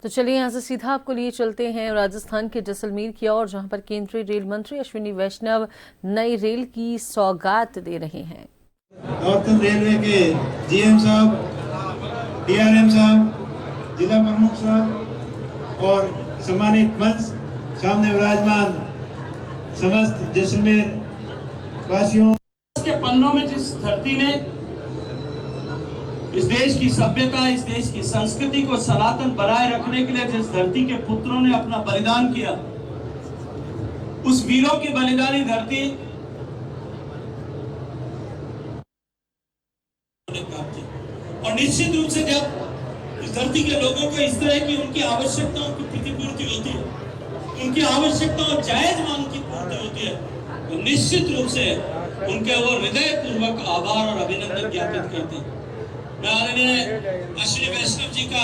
तो चलिए यहाँ से सीधा आपको लिए चलते हैं राजस्थान के जैसलमेर की ओर, जहाँ पर केंद्रीय रेल मंत्री अश्विनी वैष्णव नई रेल की सौगात दे रहे हैं। नॉर्थन रेलवे के जीएम साहब, डीआरएम साहब, जिला प्रमुख साहब और सम्मानित मंच सामने विराजमान समस्त जैसलमेर वासियों के पन्नों में जिस धरती ने इस देश की सभ्यता, इस देश की संस्कृति को सनातन बनाए रखने के लिए जिस धरती के पुत्रों ने अपना बलिदान किया, उस वीरों की बलिदानी धरती और निश्चित रूप से जब इस धरती के लोगों को इस तरह की उनकी आवश्यकताओं की प्रतिपूर्ति होती है, उनकी आवश्यकताओं जायज मांग की पूर्ति होती है, तो निश्चित रूप से उनके वो हृदय पूर्वक आभार और अभिनंदन ज्ञापित करते हैं। मैं आदरणीय अश्विनी वैष्णव जी का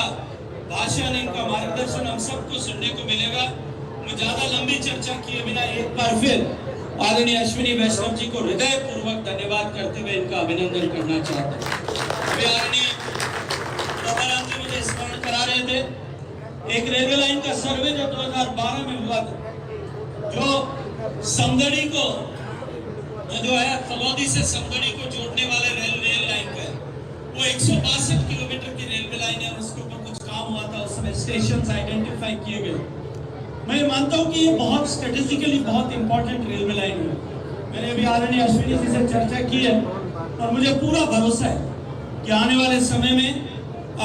भाषण, इनका मार्गदर्शन हम सबको सुनने को मिलेगा। मैं ज्यादा लंबी चर्चा किए बिना एक बार फिर आदरणीय अश्विनी वैष्णव जी को हृदय पूर्वक धन्यवाद करते हुए इनका अभिनंदन करना चाहता हूँ। आदरणीय प्रधानमंत्री जी मुझे स्मरण करा रहे थे, एक रेलवे लाइन का सर्वे जो 2012 में हुआ था, जो समदड़ी को जो है फलौदी से समदड़ी को जोड़ने वाले रेल लाइन का है, वो 162 किलोमीटर की रेलवे लाइन है। उसके ऊपर कुछ काम हुआ था, उसमें स्टेशंस आइडेंटिफाई किए गए। मैं मानता हूँ कि ये बहुत स्ट्रेटेजिकली बहुत इंपॉर्टेंट रेलवे लाइन है। मैंने अभी आदरणीय अश्विनी जी से चर्चा की है और मुझे पूरा भरोसा है कि आने वाले समय में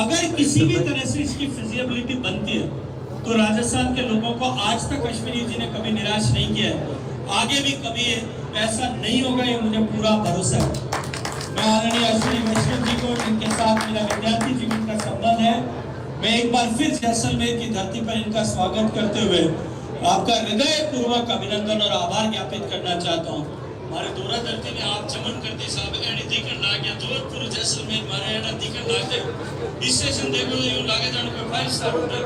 अगर किसी भी तरह से इसकी फिजिबिलिटी बनती है तो राजस्थान के लोगों को आज तक अश्विनी जी ने कभी निराश नहीं किया है, आगे भी कभी ऐसा नहीं होगा, ये मुझे पूरा भरोसा है। मैं आदरणीय अश्विनी वैष्णव जी को, जिनके साथ मेरा विद्यार्थी जीवन का संबंध है, मैं एक बार फिर जैसलमेर की धरती पर इनका स्वागत करते हुए आपका हृदय पूर्वक अभिनंदन और आभार ज्ञापित करना चाहता हूँ। हमारे दोरा धरती ने आप चमन करते साहब एडी दिखण लाग गया, जोधपुर जैसलमेर मारे एडा दिखण लाग गए। स्टेशन देखो यूं लागे जाने कोई 5 स्टार होटल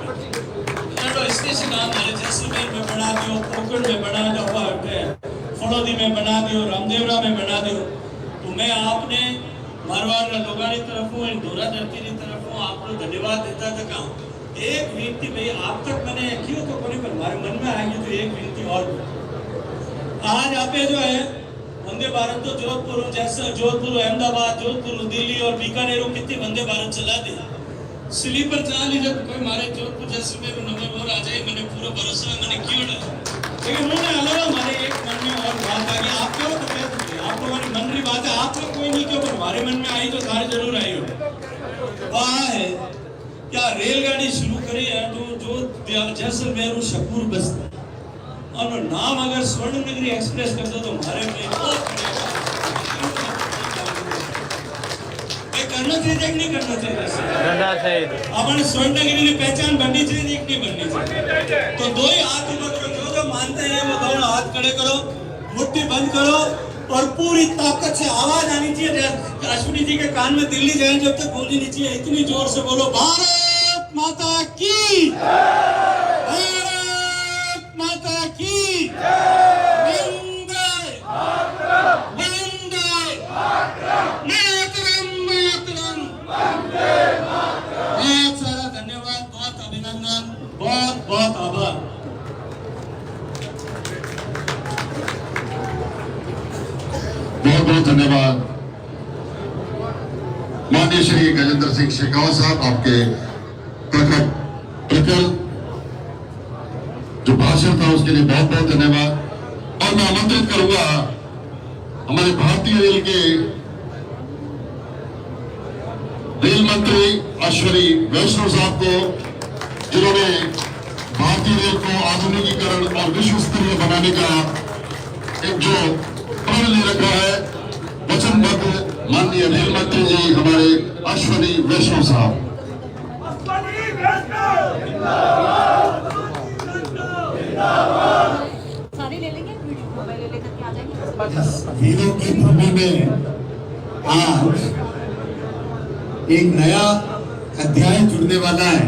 एडो स्टेशन आप हमारे जैसलमेर में बना दियो, पोकरण में बना दो, फड़ौदी में बना दियो, रामदेवरा में बना दियो। तो मैं आपने मारवाड़ लोगानी तरफ हूँ, दोरा धरती की तरफ हूँ, आपको धन्यवाद देता था। कहा एक विनती भाई आप तक मैंने क्यों तो कोई पर हमारे मन में आएगी, तो एक विनती और आज आप जो है वंदे भारत तो जोधपुर जैसे जोधपुर अहमदाबाद, जोधपुर दिल्ली और बीकानेर कितने वंदे भारत चला दे, स्लीपर चला लीजिए, कोई हमारे जोधपुर जैसे में नंबर और आ जाए, मैंने पूरा भरोसा है, मैंने क्यों ना। लेकिन उन्होंने अलावा हमारे एक मन में और बात आ गई, आप क्यों आप लोगों की मन की बात है, आप लोग कोई नहीं क्यों, पर हमारे मन में आई तो सारे जरूर आई हो। वहाँ है क्या रेलगाड़ी शुरू करी है तो जो जैसलमेर शकूर बस्ती और नाम अगर स्वर्ण नगरी एक्सप्रेस कर दो तो हमारे लिए बहुत करना चाहिए, नहीं करना चाहिए, अपन स्वर्ण नगरी की पहचान बननी चाहिए कि नहीं बननी चाहिए। तो दो ही हाथ ऊपर करो, जो मानते हैं वो दोनों हाथ खड़े करो, मुट्ठी बंद करो और पूरी ताकत से आवाज आनी चाहिए। अश्विनी जी के कान में दिल्ली जाए जब तक बोलनी नहीं चाहिए, इतनी जोर से बोलो, भारत माता की, भारत माता की, वंदे वंदे मातरम मातरम। बहुत सारा धन्यवाद, बहुत अभिनंदन, बहुत बहुत आभार। बहुत बहुत धन्यवाद माननीय श्री गजेंद्र सिंह शेखावत साहब, आपके प्रखर जो भाषण था उसके लिए बहुत बहुत धन्यवाद। और मैं आमंत्रित करूंगा हमारे भारतीय रेल के रेल मंत्री अश्विनी वैष्णव साहब को, जिन्होंने भारतीय रेल को आधुनिकीकरण और विश्व स्तरीय बनाने का एक जो प्रण ले रखा है, वचनबद्ध माननीय रेल मंत्री जी हमारे अश्विनी वैष्णव साहब। वीरों की भूमि में आज एक नया अध्याय जुड़ने वाला है,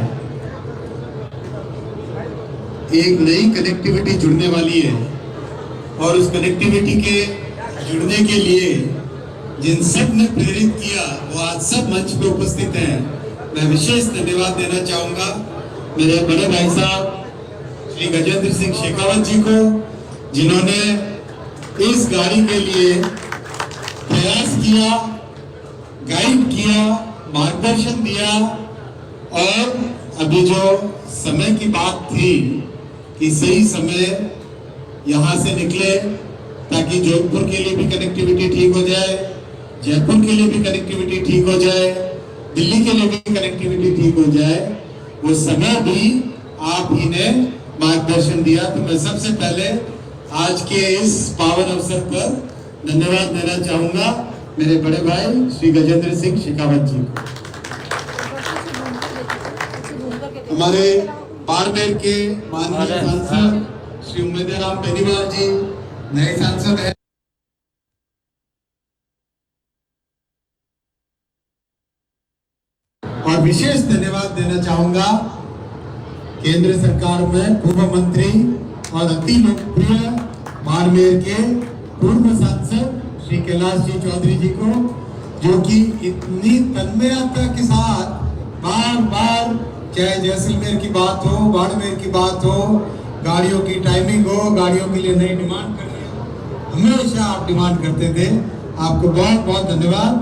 एक नई कनेक्टिविटी जुड़ने वाली है और उस कनेक्टिविटी के जुड़ने के लिए जिन सब ने प्रेरित किया वो आज सब मंच पे उपस्थित हैं। मैं विशेष धन्यवाद देना चाहूंगा मेरे बड़े भाई साहब श्री गजेंद्र सिंह शेखावत जी को, जिन्होंने इस गाड़ी के लिए प्रयास किया, गाइड किया, मार्गदर्शन दिया। और अभी जो समय की बात थी कि सही समय यहाँ से निकले ताकि जोधपुर के लिए भी कनेक्टिविटी ठीक हो जाए, जयपुर के लिए भी कनेक्टिविटी ठीक हो जाए, दिल्ली के लिए भी कनेक्टिविटी ठीक हो जाए, वो समय भी आप ही ने मार्गदर्शन दिया। तो मैं सबसे पहले आज के इस पावन अवसर पर धन्यवाद देना चाहूंगा मेरे बड़े भाई श्री गजेंद्र सिंह शेखावत जी को। हमारे बाड़मेर के माननीय सांसद श्री उम्मेद राम बेनीवाल जी नए सांसद हैं। और विशेष धन्यवाद देना चाहूंगा केंद्र सरकार में पूर्व मंत्री और अति लोकप्रिय बाड़मेर के पूर्व सांसद श्री कैलाश जी चौधरी जी को, जो कि इतनी तन्मयता के साथ बार बार, चाहे जैसलमेर की बात हो, बाड़मेर की बात हो, गाड़ियों की टाइमिंग हो, गाड़ियों के लिए नई डिमांड करनी हो, हमेशा आप डिमांड करते थे। आपको बहुत बहुत धन्यवाद।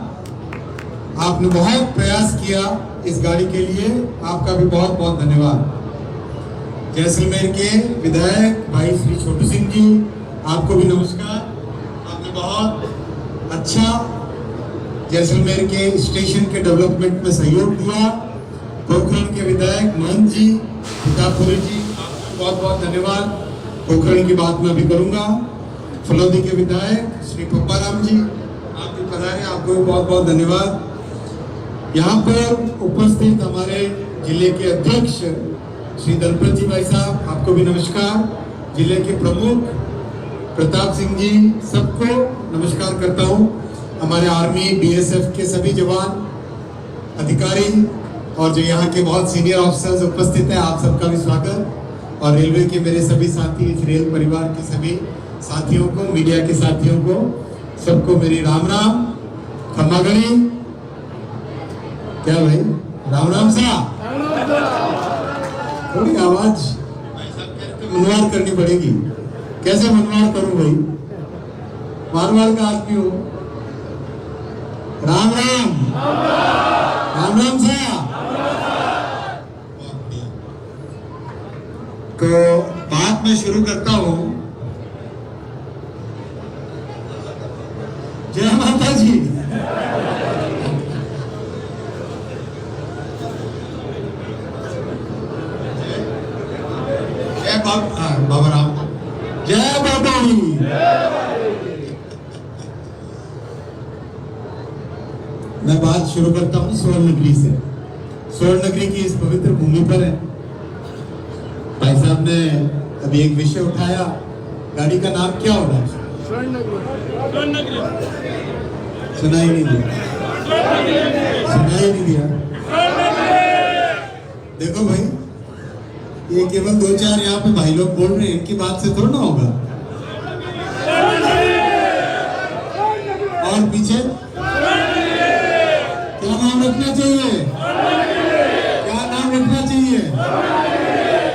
आपने बहुत प्रयास किया इस गाड़ी के लिए, आपका भी बहुत बहुत धन्यवाद। जैसलमेर के विधायक भाई श्री छोटू सिंह जी, आपको भी नमस्कार। आपने बहुत अच्छा जैसलमेर के स्टेशन के डेवलपमेंट में सहयोग दिया। पोखरण के विधायक महंत जी, पितापुरी जी, आपको बहुत बहुत धन्यवाद। पोखरण की बात मैं भी करूंगा। फलौदी के विधायक श्री पप्पाराम जी, आप भी पधारे, आपको भी बहुत बहुत धन्यवाद। यहाँ पर उपस्थित हमारे जिले के अध्यक्ष श्री दलपत जी भाई साहब, आपको भी नमस्कार। जिले के प्रमुख प्रताप सिंह जी, सबको नमस्कार करता हूँ। हमारे आर्मी, बीएसएफ के सभी जवान, अधिकारी और जो यहाँ के बहुत सीनियर ऑफिसर्स उपस्थित हैं, आप सबका भी स्वागत। और रेलवे के मेरे सभी साथी, इस रेल परिवार के सभी साथियों को, मीडिया के साथियों को, सबको मेरी राम राम, खमागणी। क्या भाई, राम राम सा, थोड़ी आवाज मनवार करनी पड़ेगी। कैसे मनवार करूं भाई, मारवाड़ का आदमी हो। राम राम, राम राम सा। तो बात मैं शुरू करता हूं। जय माता जी। जय बाबा राम, जय बाबा। मैं बात शुरू करता हूं स्वर्ण नगरी से। स्वर्ण नगरी की इस पवित्र भूमि पर है, भाई साहब ने अभी एक विषय उठाया, गाड़ी का नाम क्या होना? सुनाई नहीं दिया, सुनाई नहीं दिया। देखो भाई, ये केवल दो चार यहाँ पे भाई लोग बोल रहे हैं, इनकी बात से थोड़ा ना होगा। और पीछे क्या नाम रखना चाहिए? क्या नाम रखना चाहिए?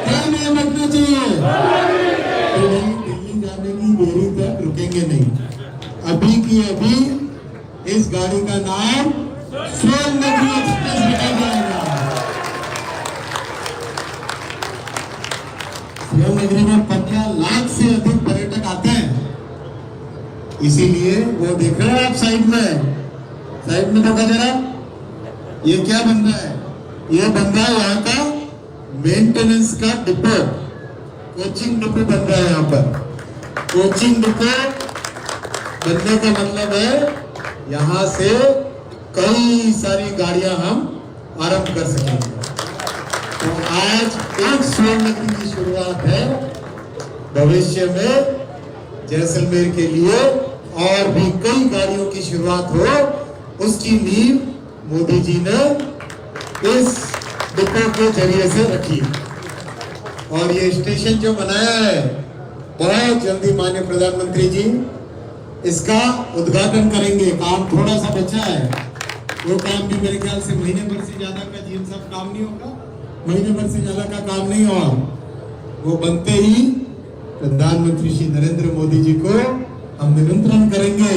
क्या नाम रखना चाहिए? तो दिल्ली जाने की देरी तक रुकेंगे नहीं। अभी की अभी इस गाड़ी का नाम स्वर्ण नगरी एक्सप्रेस रखा जाएगा। स्वर्ण नगरी में 15 लाख से अधिक पर्यटक आते हैं, इसीलिए वो देख रहे हैं आप साइड में, साइड में देखा जरा, ये क्या बन रहा है? ये बन रहा है यहाँ का मेंटेनेंस का डिपो, कोचिंग डिपो बन रहा है यहाँ पर। कोचिंग डिपो बनने का मतलब है यहाँ से कई सारी गाड़ियां हम आरंभ कर सकेंगे। तो आज एक स्वर्ण नगरी की शुरुआत है, भविष्य में जैसलमेर के लिए और भी कई गाड़ियों की शुरुआत हो, उसकी नींव मोदी जी ने इस डिपो के जरिए से रखी। और ये स्टेशन जो बनाया है, बहुत जल्दी माननीय प्रधानमंत्री जी इसका उद्घाटन करेंगे। काम थोड़ा सा बचा है, वो काम भी मेरे ख्याल से महीने भर से ज्यादा का जीएम साहब काम नहीं होगा, महीने भर से ज्यादा का काम नहीं हुआ। वो बनते ही प्रधानमंत्री श्री नरेंद्र मोदी जी को हम निमंत्रण करेंगे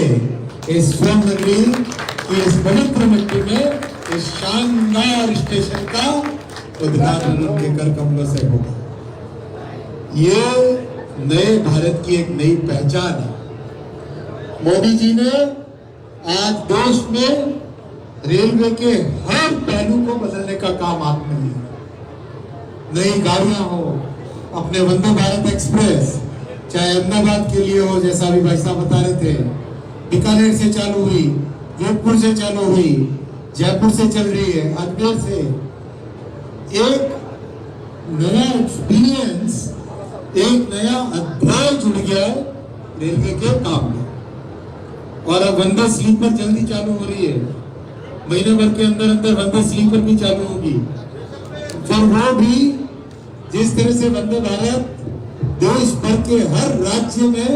इस स्वर्ण नगरी की इस पवित्र मिट्टी में इस शानदार स्टेशन का उद्घाटन उनके कर कमलों से होगा। ये नए भारत की एक नई पहचान है। मोदी जी ने आज देश में रेलवे के हर पहलू को बदलने का काम हाथ में लिया। नई गाड़ियां हो, अपने वंदे भारत एक्सप्रेस चाहे अहमदाबाद के लिए हो, जैसा भी भाई साहब बता रहे थे, बीकानेर से चालू हुई, जोधपुर से चालू हुई, जयपुर से चल रही है, अजमेर से। एक नया एक्सपीरियंस, एक नया अध्याय जुड़ गया है रेलवे के काम में। और अब वंदे स्लीपर जल्दी चालू हो रही है, महीने भर के अंदर अंदर वंदे स्लीपर भी चालू होगी। फिर वो भी जिस तरह से वंदे भारत देश भर के हर राज्य में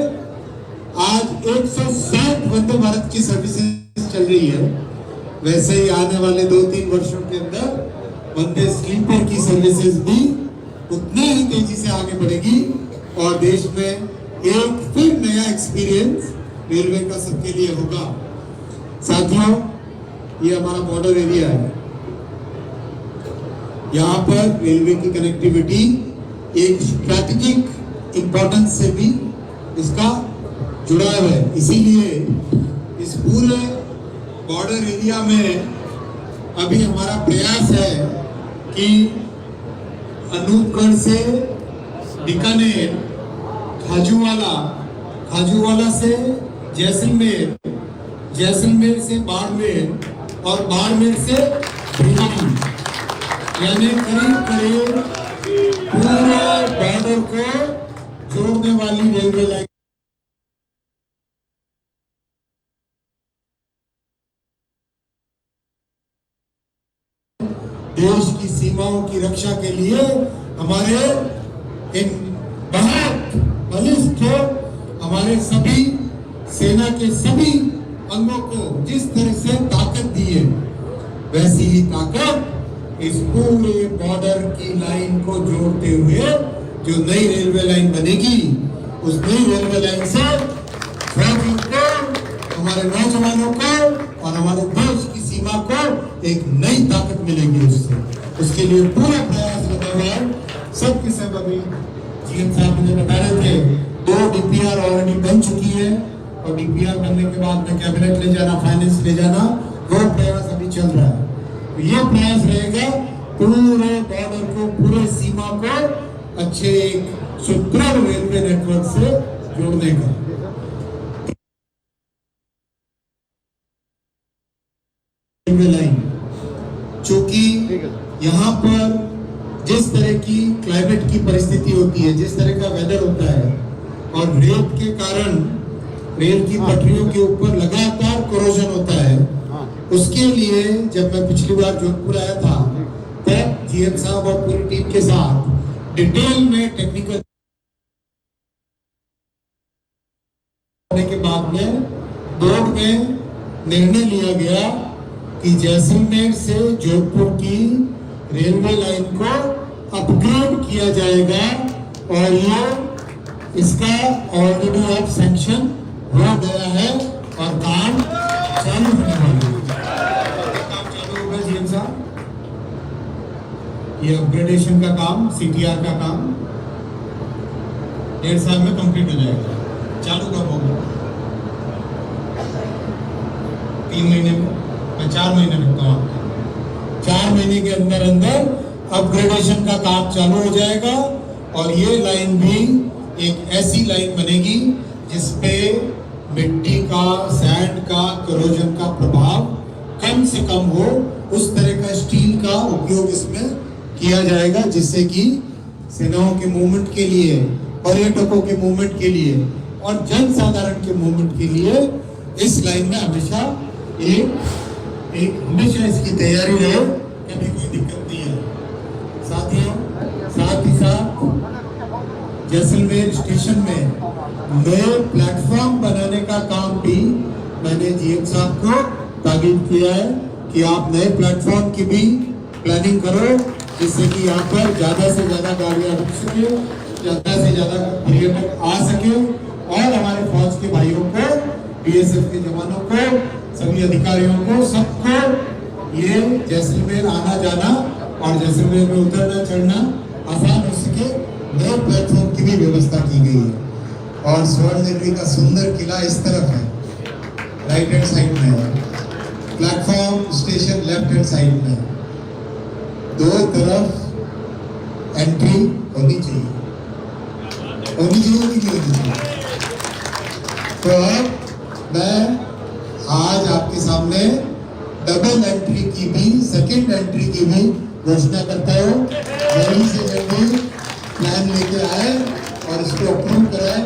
आज 160 वंदे भारत की सर्विसेज चल रही है, वैसे ही आने वाले 2-3 वर्षों के अंदर वंदे स्लीपर की सर्विसेज भी उतनी ही तेजी से आगे बढ़ेगी और देश में एक फिर नया एक्सपीरियंस रेलवे का सबके लिए होगा। साथियों, ये हमारा बॉर्डर एरिया है। यहाँ पर रेलवे की कनेक्टिविटी एक स्ट्रैटेजिक इंपॉर्टेंस से भी इसका जुड़ाव है। इसीलिए इस पूरे बॉर्डर एरिया में अभी हमारा प्रयास है कि अनूपगढ़ से बीकानेर, खाजूवाला से जैसलमेर, जैसलमेर से बाड़मेर और बाड़मेर से भिवानी, यानी करीब करीब पूरे बॉर्डर को जोड़ने वाली रेलवे लाइन देश की सीमाओं की रक्षा के लिए हमारे इन बहुत बलिष्ठ हमारे सभी सेना के सभी अंगों को जिस तरह से ताकत दी है, वैसी ही ताकत इस पूरे बॉर्डर की लाइन को जोड़ते हुए जो नई रेलवे लाइन बनेगी, उस नई रेलवे लाइन से फौजियों को, हमारे नौजवानों को और हमारे देश की सीमा को एक नई ताकत मिलेगी। उसके लिए पूरा प्रयास लगा हुआ है। सबके सब अभी जीएम साहब मुझे बता रहे थे 2 डीपीआर ऑलरेडी बन चुकी है और डीपीआर बनने के बाद में कैबिनेट ले जाना, फाइनेंस ले जाना, वो प्रयास अभी चल रहा है। तो ये प्रयास रहेगा पूरे बॉर्डर को, पूरे सीमा को अच्छे एक सुदृढ़ रेलवे नेटवर्क से जोड़ने का। रेलवे लाइन चूंकि यहाँ पर जिस तरह की क्लाइमेट की परिस्थिति होती है, जिस तरह का वेदर होता है और रेत के कारण रेल की पटरियों के ऊपर लगातार कोरोजन होता है, उसके लिए जब मैं पिछली बार जोधपुर आया था तब जीएम साहब और पूरी टीम के साथ डिटेल में टेक्निकल के बाद में बोर्ड में निर्णय लिया गया कि जैसलमेर से जोधपुर की रेलवे लाइन को अपग्रेड किया जाएगा और ये इसका ऑलरेडी अब सैंक्शन हो गया है और काम चालू होने वाला है। काम चालू होगा जीएम साहब, ये अपग्रेडेशन का काम, सीटीआर का काम 1.5 साल में कंप्लीट हो जाएगा। चालू कब होगा? 3 महीने में, मैं 4 महीने रखता हूँ। 4 महीने के अंदर अंदर अपग्रेडेशन का काम चालू हो जाएगा और ये लाइन भी एक ऐसी लाइन बनेगी जिसपे मिट्टी का, सैंड का, करोजन का प्रभाव कम से कम हो, उस तरह का स्टील का उपयोग इसमें किया जाएगा जिससे कि सेनाओं के मूवमेंट के लिए, पर्यटकों के मूवमेंट के लिए और जन साधारण के मूवमेंट के लिए इस लाइन में हमेशा हमेशा इसकी तैयारी रहे, कभी कोई दिक्कत नहीं है। साथियों, साथ ही साथ जैसलमेर स्टेशन में नए प्लेटफॉर्म बनाने का काम भी मैंने जीएम साहब को ताकीद किया है कि आप नए प्लेटफॉर्म की भी प्लानिंग करो जिससे कि यहाँ पर ज्यादा से ज्यादा गाड़ियां रुक सके, ज्यादा से ज्यादा पर्यटक आ सके और हमारे फौज के भाइयों को, बीएसएफ के जवानों को, सभी अधिकारियों को, सबको ये जैसलमेर आना जाना और जैसलमेर में उतरना चढ़ना आसान हो सके, नए प्लेटफॉर्म की भी व्यवस्था की गई है। और स्वर्ण नगरी का सुंदर किला इस तरफ है, राइट हैंड साइड में है, platform station left hand side में है, दो तरफ एंट्री होनी चाहिए कि नहीं होनी चाहिए। तो अब मैं आज आपके सामने डबल एंट्री की भी, सेकंड एंट्री की भी घोषणा करता हूँ। जल्दी से जल्दी प्लान लेके आए और इसको अप्रूव कराए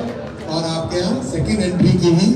और आपके यहाँ सेकंड एंट्री की भी